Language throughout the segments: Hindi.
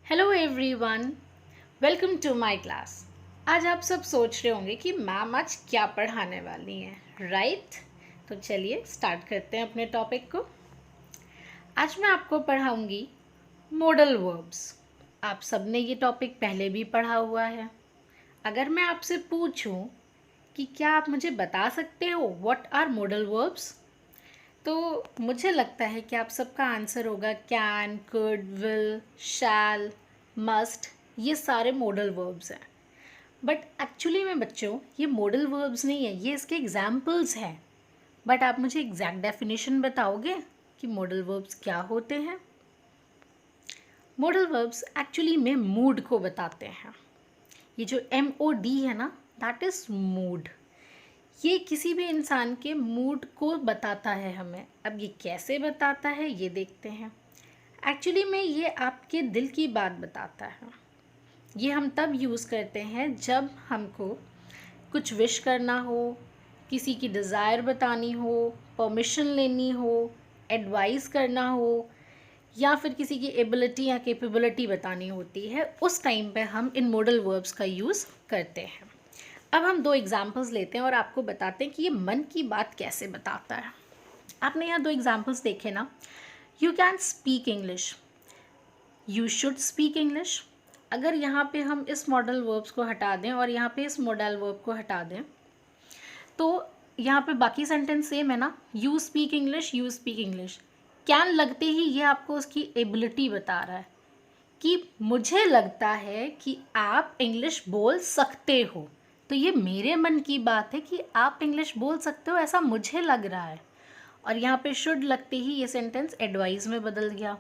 Hello everyone, welcome to my class. आज आप सब सोच रहे होंगे कि मैम आज क्या पढ़ाने वाली हैं, राइट? तो चलिए स्टार्ट करते हैं अपने टॉपिक को। आज मैं आपको पढ़ाऊंगी मॉडल वर्ब्स। आप सब ने ये टॉपिक पहले भी पढ़ा हुआ है। अगर मैं आपसे पूछूं कि क्या आप मुझे बता सकते हो व्हाट आर मॉडल वर्ब्स, तो मुझे लगता है कि आप सबका आंसर होगा can, could, will, shall, must. ये सारे मॉडल वर्ब्स हैं। बट एक्चुअली में बच्चों, ये मॉडल वर्ब्स नहीं है, ये इसके एग्जाम्पल्स हैं। बट आप मुझे एग्जैक्ट डेफिनेशन बताओगे कि मॉडल वर्ब्स क्या होते हैं? मॉडल वर्ब्स एक्चुअली में मूड को बताते हैं। ये जो MOD है ना, दैट इज़ मूड। ये किसी भी इंसान के मूड को बताता है हमें। अब ये कैसे बताता है ये देखते हैं। एक्चुअली में ये आपके दिल की बात बताता है। ये हम तब यूज़ करते हैं जब हमको कुछ विश करना हो, किसी की डिज़ायर बतानी हो, परमिशन लेनी हो, एडवाइस करना हो, या फिर किसी की एबिलिटी या कैपेबिलिटी बतानी होती है। उस टाइम पे हम इन मॉडल वर्ब्स का यूज़ करते हैं। अब हम दो एग्जाम्पल्स लेते हैं और आपको बताते हैं कि ये मन की बात कैसे बताता है। आपने यहाँ दो एग्जाम्पल्स देखे ना, you can speak English, you should speak English. अगर यहाँ पे हम इस मॉडल वर्ब्स को हटा दें और यहाँ पे इस मॉडल वर्ब को हटा दें, तो यहाँ पे बाकी सेंटेंस सेम है ना, you speak English, you speak English. Can लगते ही ये आपको उसकी एबिलिटी बता रहा है कि मुझे लगता है कि आप इंग्लिश बोल सकते हो। तो ये मेरे मन की बात है कि आप इंग्लिश बोल सकते हो, ऐसा मुझे लग रहा है। और यहाँ पे शुड लगते ही ये सेंटेंस एडवाइस में बदल गया।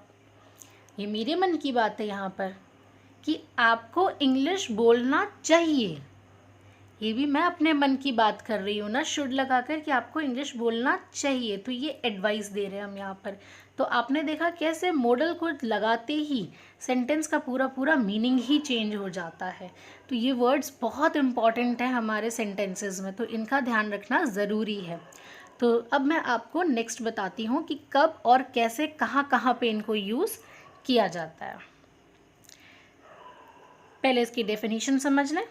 ये मेरे मन की बात है यहाँ पर कि आपको इंग्लिश बोलना चाहिए। ये भी मैं अपने मन की बात कर रही हूँ ना, शुड लगाकर कि आपको इंग्लिश बोलना चाहिए। तो ये एडवाइस दे रहे हैं हम यहाँ पर। तो आपने देखा कैसे मॉडल को लगाते ही सेंटेंस का पूरा पूरा मीनिंग ही चेंज हो जाता है। तो ये वर्ड्स बहुत इंपॉर्टेंट है हमारे सेंटेंसेस में, तो इनका ध्यान रखना ज़रूरी है। तो अब मैं आपको नेक्स्ट बताती हूँ कि कब और कैसे कहाँ कहाँ पे इनको यूज़ किया जाता है। पहले इसकी डेफिनेशन समझ लें।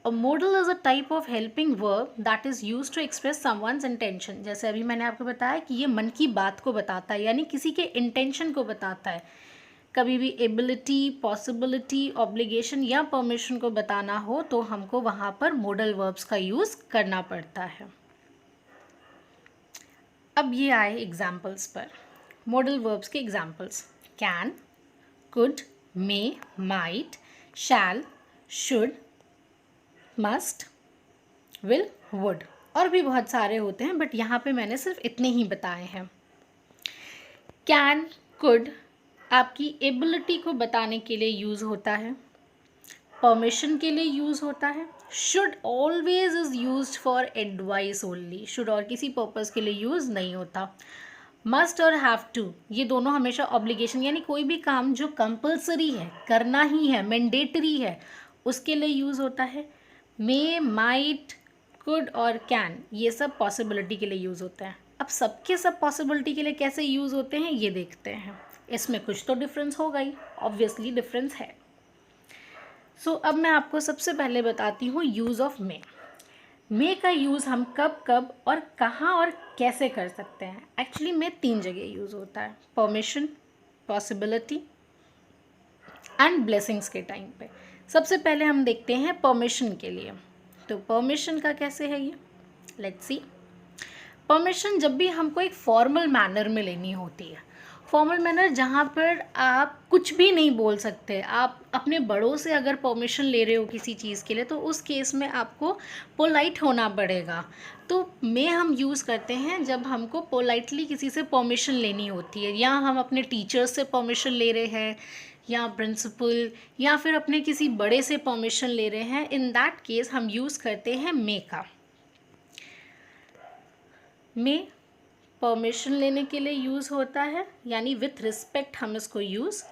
A modal is a type of helping verb that is used to express someone's intention। जैसे अभी मैंने आपको बताया कि ये मन की बात को बताता है, यानी किसी के इंटेंशन को बताता है। कभी भी एबिलिटी, पॉसिबिलिटी, ऑब्लिगेशन या परमिशन को बताना हो तो हमको वहाँ पर मॉडल वर्ब्स का यूज़ करना पड़ता है। अब ये आए एग्जाम्पल्स पर। मॉडल वर्ब्स के examples: can, could, may, might, shall, should, must, will, would. और भी बहुत सारे होते हैं, बट यहाँ पे मैंने सिर्फ इतने ही बताए हैं। कैन, कुड आपकी एबिलिटी को बताने के लिए यूज़ होता है, परमिशन के लिए यूज़ होता है। Should always is used for advice only. Should और किसी पर्पज़ के लिए यूज़ नहीं होता। मस्ट और हैव टू, ये दोनों हमेशा ऑब्लिगेशन, यानी कोई भी काम जो कंपल्सरी है, करना ही है, मैंडेटरी है, उसके लिए यूज़ होता है। मे, माइट, कुड और कैन ये सब पॉसिबिलिटी के लिए यूज़ होते हैं। अब सबके सब पॉसिबिलिटी के लिए कैसे यूज़ होते हैं ये देखते हैं। इसमें कुछ तो डिफरेंस होगा ही, ऑब्वियसली डिफरेंस है। सो अब मैं आपको सबसे पहले बताती हूँ यूज़ ऑफ मे। मे का यूज़ हम कब कब और कहाँ और कैसे कर सकते हैं। एक्चुअली मे 3 जगह यूज़ होता है: परमिशन, पॉसिबिलिटी एंड ब्लेसिंग्स के टाइम पे। सबसे पहले हम देखते हैं परमिशन के लिए। तो परमिशन का कैसे है ये, लेट्स सी। परमिशन जब भी हमको एक फॉर्मल मैनर में लेनी होती है, फॉर्मल मैनर जहाँ पर आप कुछ भी नहीं बोल सकते, आप अपने बड़ों से अगर परमिशन ले रहे हो किसी चीज़ के लिए, तो उस केस में आपको पोलाइट होना पड़ेगा। तो में हम यूज़ करते हैं जब हमको पोलाइटली किसी से परमिशन लेनी होती है, या हम अपने टीचर्स से परमिशन ले रहे हैं, या प्रिंसिपल, या फिर अपने किसी बड़े से परमिशन ले रहे हैं। इन दैट केस हम यूज़ करते हैं मे का। में परमिशन लेने के लिए यूज़ होता है, यानी विथ रिस्पेक्ट हम इसको यूज़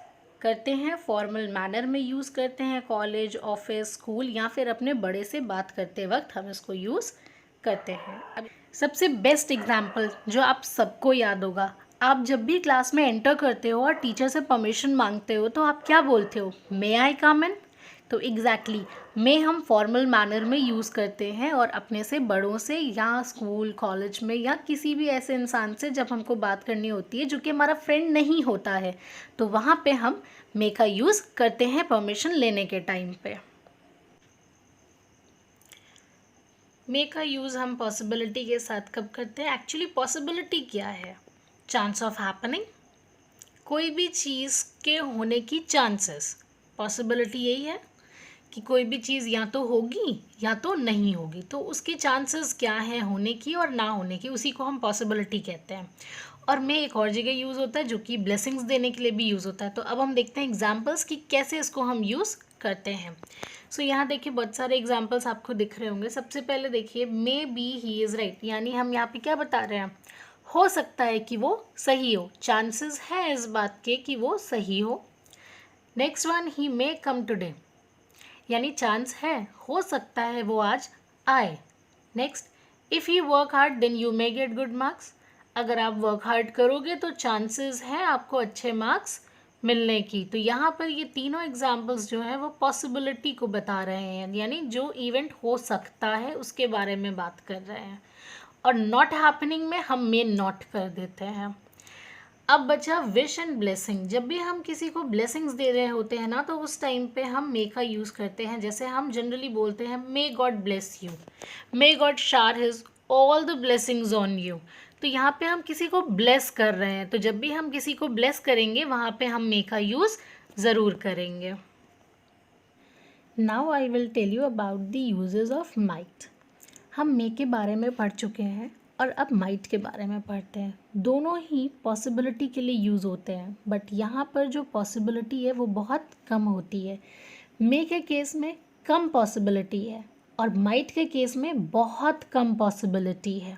करते हैं, फॉर्मल मैनर में यूज़ करते हैं, कॉलेज, ऑफिस, स्कूल, या फिर अपने बड़े से बात करते वक्त हम इसको यूज़ करते हैं। अब सबसे बेस्ट एग्जाम्पल जो आप सबको याद होगा, आप जब भी क्लास में एंटर करते हो और टीचर से परमिशन मांगते हो तो आप क्या बोलते हो? मे आई कम इन? तो एग्जैक्टली मे हम फॉर्मल मैनर में यूज़ करते हैं और अपने से बड़ों से या स्कूल कॉलेज में या किसी भी ऐसे इंसान से जब हमको बात करनी होती है जो कि हमारा फ्रेंड नहीं होता है, तो वहाँ पे हम मे का यूज़ करते हैं परमिशन लेने के टाइम पे। मे का यूज़ हम पॉसिबिलिटी के साथ कब करते हैं? एक्चुअली पॉसिबिलिटी क्या है? चांस ऑफ हैपनिंग, कोई भी चीज़ के होने की चांसेस। पॉसिबिलिटी यही है कि कोई भी चीज़ या तो होगी या तो नहीं होगी, तो उसकी चांसेस क्या है होने की और ना होने की, उसी को हम पॉसिबिलिटी कहते हैं। और मे एक और जगह यूज़ होता है जो कि ब्लेसिंग्स देने के लिए भी यूज़ होता है। तो अब हम देखते हैं एग्जाम्पल्स कि कैसे इसको हम यूज़ करते हैं। सो यहाँ देखिए बहुत सारे एग्जाम्पल्स आपको दिख रहे होंगे। सबसे पहले देखिए may be he is right, यानी हम यहाँ पे क्या बता रहे हैं? हो सकता है कि वो सही हो, चांसेस है इस बात के कि वो सही हो। Next one, he may come today, यानी चांस है, हो सकता है वो आज आए। Next, if you work hard then you may get good marks, अगर आप वर्क हार्ड करोगे तो चांसेस हैं आपको अच्छे मार्क्स मिलने की। तो यहाँ पर ये तीनों एग्जाम्पल्स जो हैं वो पॉसिबिलिटी को बता रहे हैं, यानी जो इवेंट हो सकता है उसके बारे में बात कर रहे हैं। और नॉट हैपनिंग में हम मे नॉट कर देते हैं। अब बचा विश एंड ब्लेसिंग। जब भी हम किसी को ब्लेसिंग्स दे रहे होते हैं ना, तो उस टाइम पे हम मे का यूज़ करते हैं। जैसे हम जनरली बोलते हैं may God bless you, may God shower his all the blessings on you. तो यहाँ पे हम किसी को ब्लेस कर रहे हैं, तो जब भी हम किसी को ब्लेस करेंगे वहाँ पे हम मे का यूज़ ज़रूर करेंगे। Now I will tell you about the uses of might. हम मे के बारे में पढ़ चुके हैं और अब माइट के बारे में पढ़ते हैं। दोनों ही पॉसिबिलिटी के लिए यूज़ होते हैं, बट यहाँ पर जो पॉसिबिलिटी है वो बहुत कम होती है। मे के केस में कम पॉसिबिलिटी है और माइट के केस में बहुत कम पॉसिबिलिटी है।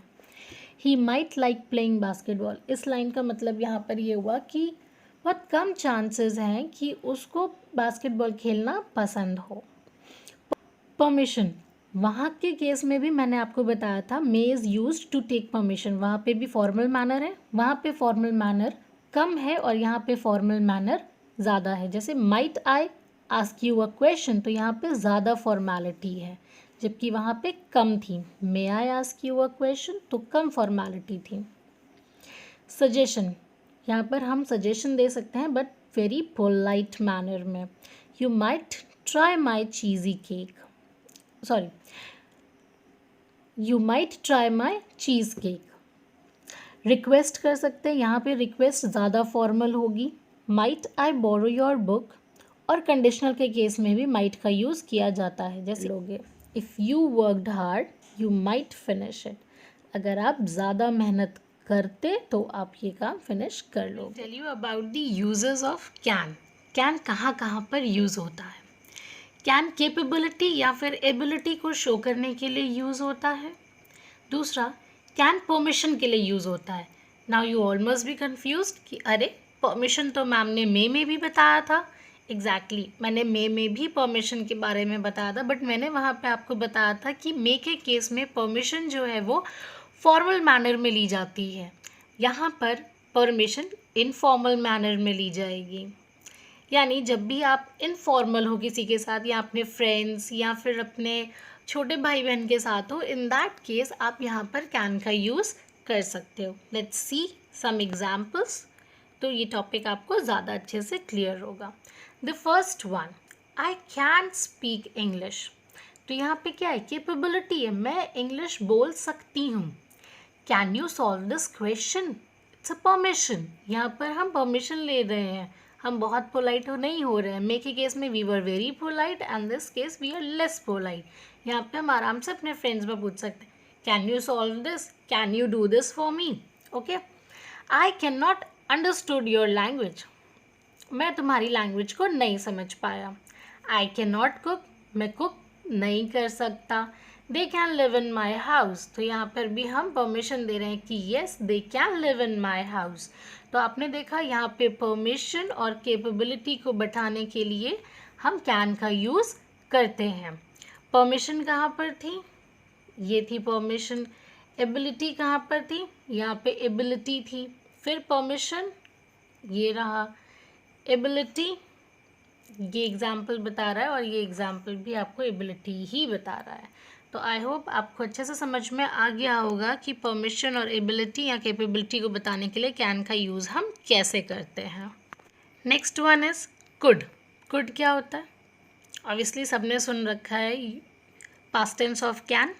He might like playing basketball, इस लाइन का मतलब यहाँ पर ये हुआ कि बहुत कम चांसेस हैं कि उसको बास्केटबॉल खेलना पसंद हो। परमिशन, वहाँ के केस में भी मैंने आपको बताया था may is use to take permission, वहाँ पे भी फॉर्मल मैनर है, वहाँ पे फॉर्मल मैनर कम है और यहाँ पे फॉर्मल मैनर ज़्यादा है। जैसे might I ask you a question, तो यहाँ पे ज़्यादा फॉर्मेलिटी है जबकि वहाँ पे कम थी। May I ask you a question, तो कम फॉर्मेलिटी थी। सजेशन, यहाँ पर हम सजेशन दे सकते हैं बट वेरी पोलाइट मैनर में। You might try my cheesy cake, sorry, you might try my cheesecake. Request कर सकते हैं, यहाँ पे रिक्वेस्ट ज़्यादा फॉर्मल होगी। Might I borrow your book, और कंडीशनल के केस में भी माइट का यूज़ किया जाता है। जैसे लोगे if you worked hard you might finish it, अगर आप ज़्यादा मेहनत करते तो आप ये काम फिनिश कर लोगे। Tell you about the uses of can. Can कहाँ कहाँ पर यूज़ होता है? कैन कैपेबिलिटी या फिर एबिलिटी को शो करने के लिए यूज़ होता है। दूसरा, कैन परमिशन के लिए यूज़ होता है। Now you all must be confused कि अरे परमिशन तो मैम ने मे में भी बताया था। एग्जैक्टली मैंने मे में भी परमिशन के बारे में बताया था, बट मैंने वहाँ पे आपको बताया था कि मे के केस में परमिशन जो है वो फॉर्मल मैनर में ली जाती है, यहाँ पर परमिशन इनफॉर्मल मैनर में ली जाएगी। यानी जब भी आप इनफॉर्मल हो किसी के साथ या अपने फ्रेंड्स या फिर अपने छोटे भाई बहन के साथ हो, इन दैट केस आप यहाँ पर कैन का यूज़ कर सकते हो। लेट्स सी सम एग्जाम्पल्स, तो ये टॉपिक आपको ज़्यादा अच्छे से क्लियर होगा। The first one, I can speak English. तो यहाँ पे क्या है? कैपेबिलिटी है, मैं इंग्लिश बोल सकती हूँ। Can you solve this question? It's a permission, यहाँ पर हम परमिशन ले रहे हैं, हम बहुत पोलाइट नहीं हो रहे हैं। मे के केस में we were very polite and this case we are less polite. यहाँ पे हम आराम से अपने फ्रेंड्स में पूछ सकते हैं, can you solve this, can you do this for me. Okay, I can not understood your language, मैं तुम्हारी लैंग्वेज को नहीं समझ पाया। आई कैन नॉट कुक, मैं कुक नहीं कर सकता। They can live in my house, तो यहाँ पर भी हम परमिशन दे रहे हैं कि yes they can live in my house. तो आपने देखा यहाँ पे परमिशन और कैपेबिलिटी को बैठाने के लिए हम कैन का यूज़ करते हैं। परमिशन कहाँ पर थी? ये थी परमिशन। एबिलिटी कहाँ पर थी? यहाँ पे एबिलिटी थी। फिर परमिशन, ये रहा एबिलिटी, ये एग्जाम्पल बता रहा है और ये एग्जाम्पल भी आपको एबिलिटी ही बता रहा है। तो आई होप आपको अच्छे से समझ में आ गया होगा कि परमिशन और एबिलिटी या कैपेबिलिटी को बताने के लिए कैन का यूज़ हम कैसे करते हैं। Next one is could. Could क्या होता है? ऑब्वियसली सबने सुन रखा है past tense of can,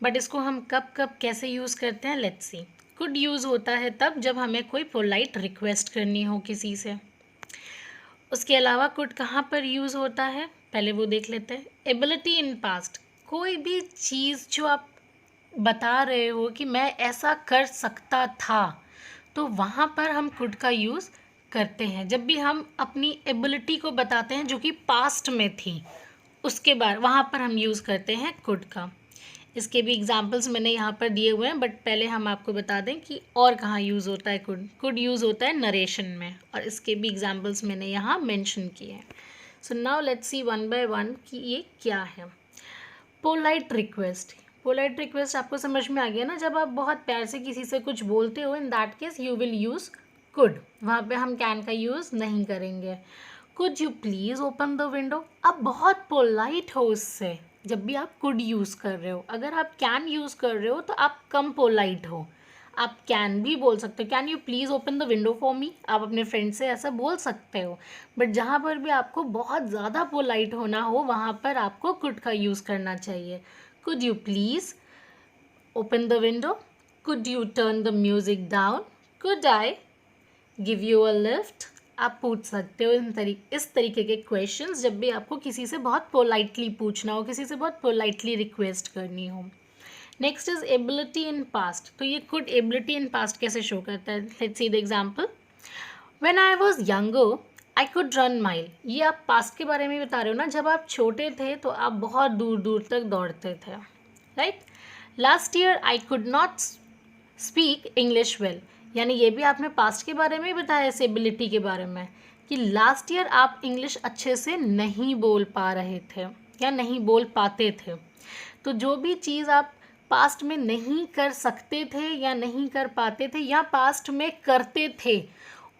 but इसको हम कब कब कैसे यूज़ करते हैं, लेट्स सी। कुड यूज़ होता है तब जब हमें कोई पोलाइट रिक्वेस्ट करनी हो किसी से। उसके अलावा कुड कहाँ पर यूज़ होता है, पहले वो देख लेते हैं। एबिलिटी इन पास्ट, कोई भी चीज़ जो आप बता रहे हो कि मैं ऐसा कर सकता था, तो वहाँ पर हम कुड का यूज़ करते हैं। जब भी हम अपनी एबिलिटी को बताते हैं जो कि पास्ट में थी, उसके बाद वहाँ पर हम यूज़ करते हैं कुड का। इसके भी एग्जाम्पल्स मैंने यहाँ पर दिए हुए हैं, बट पहले हम आपको बता दें कि और कहाँ यूज़ होता है कुड। कुड यूज़ होता है नरेशन में, और इसके भी एग्जाम्पल्स मैंने यहाँ मेंशन किए हैं। So now let's see one by one कि ये क्या है। Polite request. पोलाइट रिक्वेस्ट आपको समझ में आ गया ना, जब आप बहुत प्यार से किसी से कुछ बोलते हो, in that case you will use could, वहाँ पे हम कैन का यूज़ नहीं करेंगे। Could you please open the window, आप बहुत पोलाइट हो उससे जब भी आप कुड यूज़ कर रहे हो। अगर आप कैन यूज़ कर रहे हो तो आप कम पोलाइट हो। आप कैन भी बोल सकते हो, can you please open the window for me, आप अपने फ्रेंड से ऐसा बोल सकते हो। बट जहाँ पर भी आपको बहुत ज़्यादा पोलाइट होना हो, वहाँ पर आपको कुड का यूज़ करना चाहिए। Could you please open the window, could U turn the music down, could I give you a lift. आप पूछ सकते हो इस तरीके के क्वेश्चंस जब भी आपको किसी से बहुत पोलाइटली पूछना हो, किसी से बहुत पोलाइटली रिक्वेस्ट करनी हो। Next is ability in past. तो ये कुड एबिलिटी इन पास्ट कैसे शो करता है, let's see the example. When I was younger I could run mile. ये आप पास्ट के बारे में बता रहे हो ना, जब आप छोटे थे तो आप बहुत दूर दूर तक दौड़ते थे, right. Last year I could not speak English well, यानी ये भी आपने पास्ट के बारे में ही बताया, इस एबिलिटी के बारे में, कि लास्ट ईयर आप इंग्लिश अच्छे से नहीं बोल पा रहे थे या नहीं बोल पाते थे। तो जो भी चीज़ आप पास्ट में नहीं कर सकते थे या नहीं कर पाते थे या पास्ट में करते थे,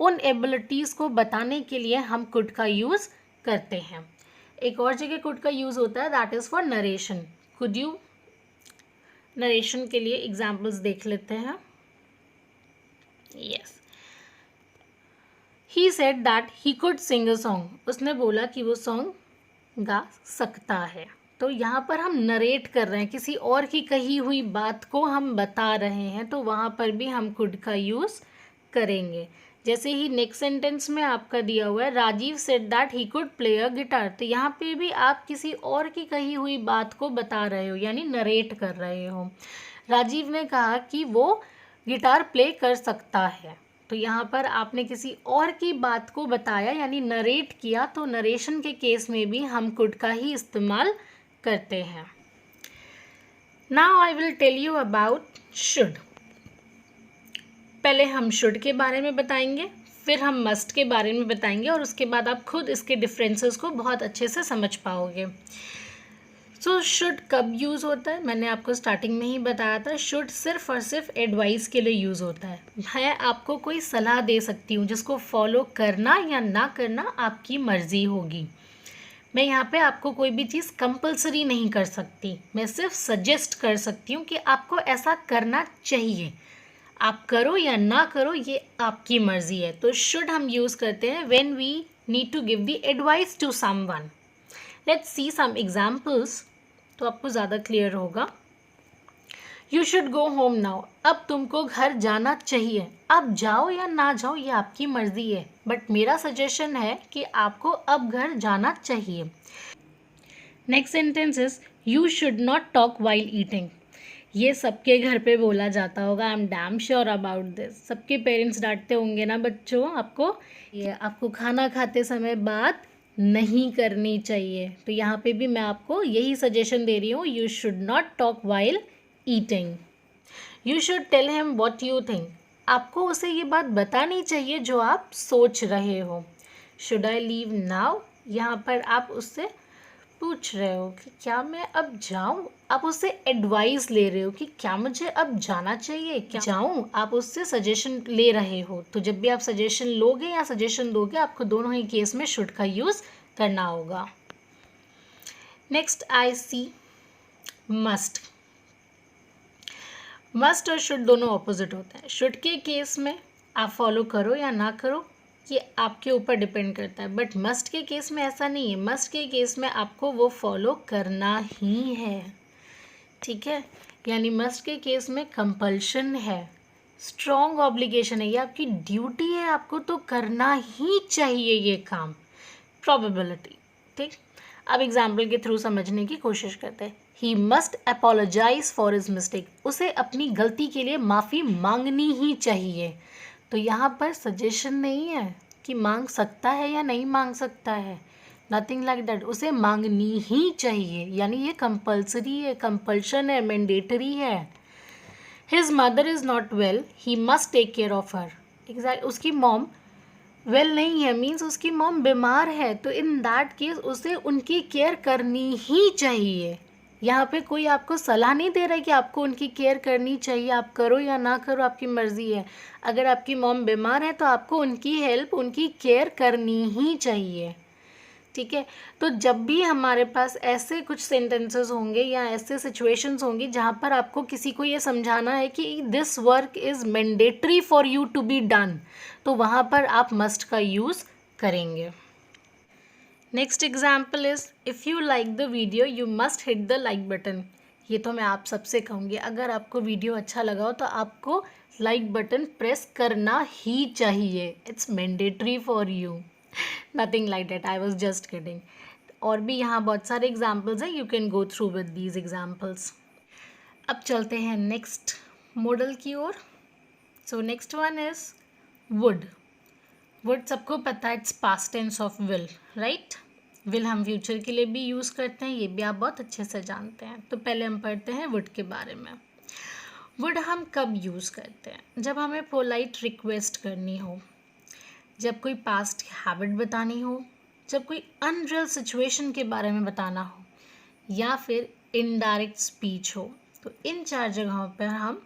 उन एबिलिटीज़ को बताने के लिए हम कुड का यूज़ करते हैं। एक और जगह कुड का यूज़ होता है, that is for narration. Could you, narration के लिए एग्जाम्पल्स देख लेते हैं। Yes, he said that he could sing a song. उसने बोला कि वो सॉन्ग गा सकता है। तो यहाँ पर हम नरेट कर रहे हैं, किसी और की कही हुई बात को हम बता रहे हैं, तो वहाँ पर भी हम कुड का यूज़ करेंगे। जैसे ही नेक्स्ट सेंटेंस में आपका दिया हुआ है, Rajiv said that he could play a guitar. तो यहाँ पे भी आप किसी और की कही हुई बात को बता रहे हो, यानी नरेट कर रहे हो। राजीव ने कहा कि वो गिटार प्ले कर सकता है, तो यहाँ पर आपने किसी और की बात को बताया यानी नरेट किया, तो नरेशन के केस में भी हम कुड का ही इस्तेमाल करते हैं। Now I will tell you about should. पहले हम शुड के बारे में बताएंगे, फिर हम मस्ट के बारे में बताएंगे, और उसके बाद आप खुद इसके डिफरेंसेस को बहुत अच्छे से समझ पाओगे। सो शुड कब यूज़ होता है, मैंने आपको स्टार्टिंग में ही बताया था। शुड सिर्फ और सिर्फ एडवाइस के लिए यूज़ होता है। मैं आपको कोई सलाह दे सकती हूँ जिसको फॉलो करना या ना करना आपकी मर्ज़ी होगी। मैं यहाँ पे आपको कोई भी चीज़ कंपलसरी नहीं कर सकती, मैं सिर्फ सजेस्ट कर सकती हूँ कि आपको ऐसा करना चाहिए। आप करो या ना करो, ये आपकी मर्ज़ी है। तो शुड हम यूज़ करते हैं when we need to give the advice to someone. Let's see some examples, तो आपको ज़्यादा क्लियर होगा। You should go home now. अब तुमको घर जाना चाहिए। अब जाओ या ना जाओ ये आपकी मर्ज़ी है, बट मेरा सजेशन है कि आपको अब घर जाना चाहिए। Next sentence is you should not talk while eating. ये सबके घर पे बोला जाता होगा, I am damn sure about this. सबके पेरेंट्स डांटते होंगे ना बच्चों आपको, ये आपको खाना खाते समय बात नहीं करनी चाहिए। तो यहाँ पे भी मैं आपको यही सजेशन दे रही हूँ, you should not talk while eating. You should tell him what you think. आपको उसे ये बात बतानी चाहिए जो आप सोच रहे हो। शुड आई लीव नाउ, यहाँ पर आप उससे पूछ रहे हो कि क्या मैं अब जाऊं, आप उससे एडवाइस ले रहे हो कि क्या मुझे अब जाना चाहिए, क्या जाऊं, आप उससे सजेशन ले रहे हो। तो जब भी आप सजेशन लोगे या सजेशन दोगे, आपको दोनों ही केस में शुड का यूज़ करना होगा। Next I see must. Must और शुड दोनों ऑपोजिट होते हैं। शुड के केस में आप फॉलो करो या ना करो, ये आपके ऊपर डिपेंड करता है, बट मस्ट के केस में ऐसा नहीं है। मस्ट के केस में आपको वो फॉलो करना ही है, ठीक है। यानी मस्ट के केस में कंपल्शन है, स्ट्रॉन्ग ऑब्लिगेशन है, ये आपकी ड्यूटी है, आपको तो करना ही चाहिए ये काम। प्रोबेबिलिटी, ठीक। अब एग्जाम्पल के थ्रू समझने की कोशिश करते हैं। He must apologise for his mistake, उसे अपनी गलती के लिए माफ़ी मांगनी ही चाहिए। तो यहाँ पर सजेशन नहीं है कि मांग सकता है या नहीं मांग सकता है, नथिंग लाइक दैट, उसे मांगनी ही चाहिए। यानी ये कंपल्सरी है, कंपल्शन है, मैंडेटरी है। His mother is not well, he must take care of her. Exact, उसकी मॉम वेल नहीं है, मीन्स उसकी मॉम बीमार है, तो इन दैट केस उसे उनकी केयर करनी ही चाहिए। यहाँ पे कोई आपको सलाह नहीं दे रहा है कि आपको उनकी केयर करनी चाहिए, आप करो या ना करो, आपकी मर्ज़ी है। अगर आपकी मॉम बीमार है तो आपको उनकी हेल्प, उनकी केयर करनी ही चाहिए, ठीक है। तो जब भी हमारे पास ऐसे कुछ सेंटेंसेस होंगे या ऐसे सिचुएशंस होंगी जहाँ पर आपको किसी को ये समझाना है कि this work is mandatory for you to be done, तो वहाँ पर आप मस्ट का यूज़ करेंगे। Next example is if you like the video you must hit the like button. ये तो मैं आप सबसे कहूँगी, अगर आपको वीडियो अच्छा लगा हो तो आपको लाइक बटन प्रेस करना ही चाहिए, it's mandatory for you. Nothing like that, I was just kidding. और भी यहाँ बहुत सारे एग्जाम्पल्स हैं, you can go through with these examples. अब चलते हैं नेक्स्ट मॉडल की ओर। So next one is would. Would सबको पता है, it's past tense of will, right. Will हम फ्यूचर के लिए भी यूज़ करते हैं, ये भी आप बहुत अच्छे से जानते हैं। तो पहले हम पढ़ते हैं वुड के बारे में। वुड हम कब यूज़ करते हैं? जब हमें पोलाइट रिक्वेस्ट करनी हो, जब कोई पास्ट हैबिट बतानी हो, जब कोई अनरियल सिचुएशन के बारे में बताना हो, या फिर इनडायरेक्ट स्पीच हो। तो इन 4 जगहों पर हम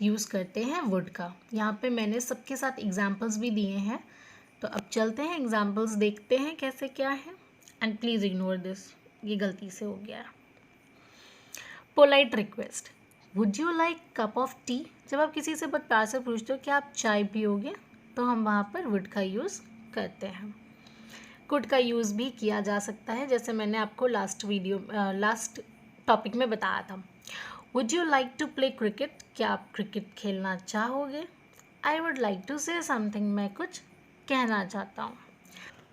यूज़ करते हैं वुड का। यहाँ पे मैंने सबके साथ एग्जाम्पल्स भी दिए हैं, तो अब चलते हैं एग्जाम्पल्स देखते हैं कैसे क्या है। एंड प्लीज़ इग्नोर दिस, ये गलती से हो गया है। Polite request, would you like cup of T. जब आप किसी से बहुत प्यार से पूछते हो कि आप चाय पियोगे, तो हम वहाँ पर वुड का यूज़ करते हैं। कुड का यूज़ भी किया जा सकता है, जैसे मैंने आपको लास्ट टॉपिक में बताया था। Would you like to play cricket, क्या आप क्रिकेट खेलना चाहोगे। I would like to say something, मैं कुछ कहना चाहता हूँ।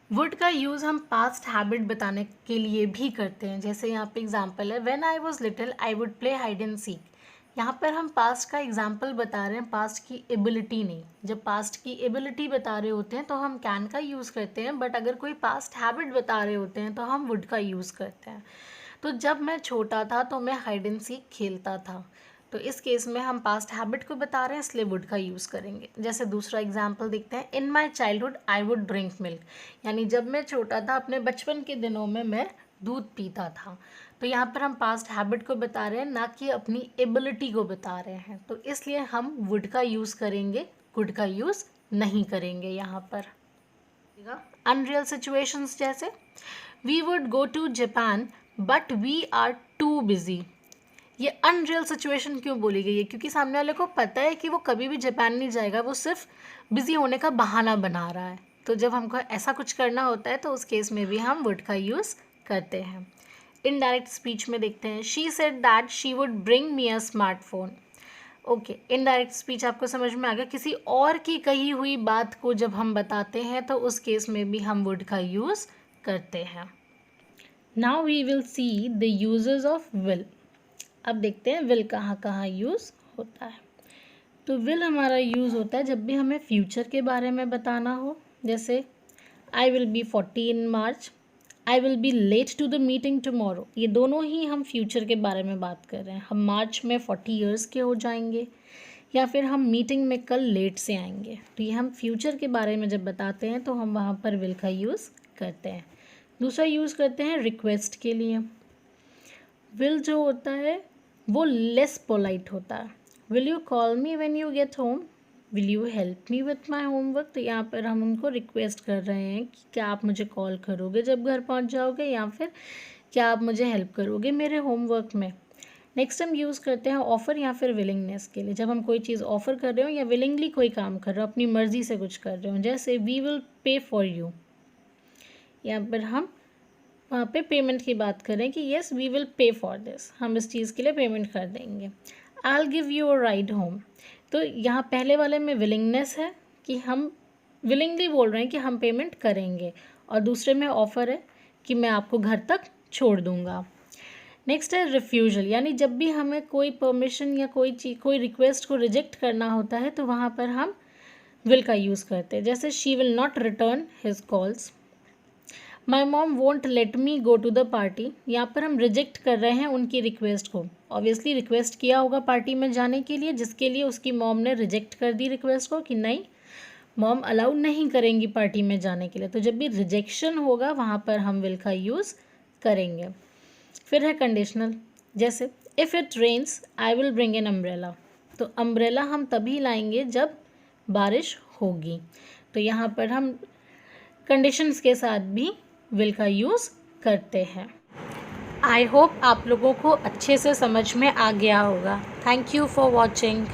वुड का यूज़ हम पास्ट हैबिट बताने के लिए भी करते हैं, जैसे यहाँ पे एग्जांपल है, when I was little I would play hide and seek. यहाँ पर हम पास्ट का एग्जांपल बता रहे हैं, पास्ट की एबिलिटी नहीं। जब पास्ट की एबिलिटी बता रहे होते हैं तो हम कैन का यूज़ करते हैं, बट अगर कोई पास्ट हैबिट बता रहे होते हैं तो हम वुड का यूज़ करते हैं। तो जब मैं छोटा था तो मैं हाइड एंड सीक खेलता था, तो इस केस में हम पास्ट हैबिट को बता रहे हैं, इसलिए वुड का यूज़ करेंगे। जैसे दूसरा एग्जांपल देखते हैं, in my childhood I would drink milk. यानी जब मैं छोटा था, अपने बचपन के दिनों में मैं दूध पीता था। तो यहाँ पर हम पास्ट हैबिट को बता रहे हैं, ना कि अपनी एबिलिटी को बता रहे हैं, तो इसलिए हम वुड का यूज़ करेंगे, कुड का यूज़ नहीं करेंगे यहाँ पर। अनरियल सिचुएशंस जैसे we would go to Japan but we are too busy. ये अनरियल सिचुएशन क्यों बोली गई है? क्योंकि सामने वाले को पता है कि वो कभी भी जापान नहीं जाएगा, वो सिर्फ बिजी होने का बहाना बना रहा है। तो जब हमको ऐसा कुछ करना होता है तो उस केस में भी हम वुड का यूज़ करते हैं। इनडायरेक्ट स्पीच में देखते हैं, she said that she would bring me a smartphone. Okay, indirect speech आपको समझ में आ गया, किसी और की कही हुई बात को जब हम बताते हैं तो उस केस में भी हम वुड का यूज़ करते हैं। Now we will see the uses of will. अब देखते हैं विल कहाँ कहाँ यूज़ होता है। तो विल हमारा यूज़ होता है जब भी हमें फ्यूचर के बारे में बताना हो, जैसे I will be 40 in March, I will be late to the meeting tomorrow. ये दोनों ही हम फ्यूचर के बारे में बात कर रहे हैं, हम मार्च में 40 ईयर्स के हो जाएंगे, या फिर हम मीटिंग में कल लेट से आएंगे। तो ये हम फ्यूचर के बारे में जब बताते हैं तो हम वहाँ पर विल का यूज़ करते हैं। दूसरा यूज़ करते हैं रिक्वेस्ट के लिए। विल जो होता है वो लेस पोलाइट होता है। Will you call me when you get home, will you help me with my homework. तो यहाँ पर हम उनको रिक्वेस्ट कर रहे हैं कि क्या आप मुझे कॉल करोगे जब घर पहुँच जाओगे, या फिर क्या आप मुझे हेल्प करोगे मेरे होमवर्क में। नेक्स्ट हम यूज़ करते हैं ऑफ़र या फिर विलिंगनेस के लिए। जब हम कोई चीज़ ऑफ़र कर रहे हो या विलिंगली कोई काम कर रहे हो, अपनी मर्ज़ी से कुछ कर रहे हो, जैसे we will pay for you, यहाँ पर हम वहाँ पे पेमेंट की बात करें कि yes we will pay for this, हम इस चीज़ के लिए पेमेंट कर देंगे। I will give you a ride home, तो यहाँ पहले वाले में विलिंगनेस है कि हम विलिंगली बोल रहे हैं कि हम पेमेंट करेंगे, और दूसरे में ऑफ़र है कि मैं आपको घर तक छोड़ दूँगा। नेक्स्ट है रिफ्यूज़ल, यानी जब भी हमें कोई परमिशन या कोई रिक्वेस्ट को रिजेक्ट करना होता है तो वहाँ पर हम विल का यूज़ करते हैं। जैसे she will not return his calls, my mom won't let me go to the party, यहाँ पर हम रिजेक्ट कर रहे हैं उनकी रिक्वेस्ट को। ऑब्वियसली रिक्वेस्ट किया होगा पार्टी में जाने के लिए, जिसके लिए उसकी मॉम ने रिजेक्ट कर दी रिक्वेस्ट को कि नहीं, मॉम अलाउ नहीं करेंगी पार्टी में जाने के लिए। तो जब भी रिजेक्शन होगा वहाँ पर हम विल का यूज़ करेंगे। फिर है कंडीशनल, जैसे if it rains I will bring an umbrella, तो अम्ब्रेला हम तभी लाएंगे जब बारिश होगी। तो यहाँ पर हम कंडीशंस के साथ भी विल का यूज़ करते हैं। आई होप आप लोगों को अच्छे से समझ में आ गया होगा। Thank you for watching.